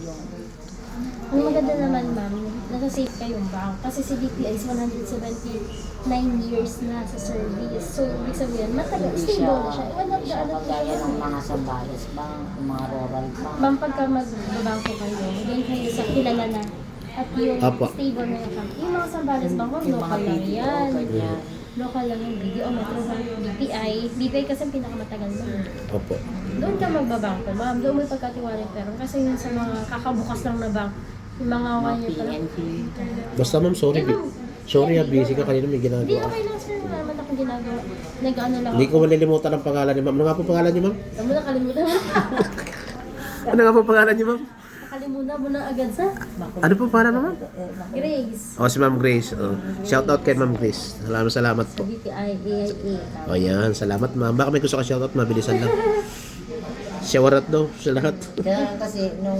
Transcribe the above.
yung... Ang maganda naman, ma'am, nasa safe kayong bank. Kasi si DTI is 179 years na sa service. So, ibig sabihin, matagal, stable na siya. One of the Siya other kagaya ng mga Sambales Bank, mga rural bank. Ma'am, pagka magbabangko kayo, then kayo sa kilala na. At yung Apo. stable na yung account. Yung mga Sambales Bank, ma'am, Yung mga local lang BDO, yan. ganyan. Local lang yung BDO, Metro Bank, BPI. BPI kasi ang pinakamatagal na. Opo. Doon ka magbabangko, ma'am. Doon may pagkatiwala pero kasi yun sa mga kakabukas lang na bank, yung mga Mga 1 year pa lang. PNP. Basta ma'am, sorry. Sorry busy ka kanina may Hindi, ginagawa. okay lang sir. Wala naman akong ginagawa. Nag-ano lang Hindi ako. ko malilimutan ang pangalan ni ma'am. Ano nga po pangalan niyo, ma'am? Alam mo, nakalimutan mo. Ano nga po pangalan niyo, ma'am? Nakalimutan mo na agad sa Ano po pangalan mo, ma'am? Grace. Si Ma'am Grace. Shout out kay Ma'am Grace. Salamat Sa po. BPI, AIA. Yan, salamat ma'am. Baka may gusto ka shout out, mabilisan lang. Shawarat daw sa lahat. Kaya kasi nung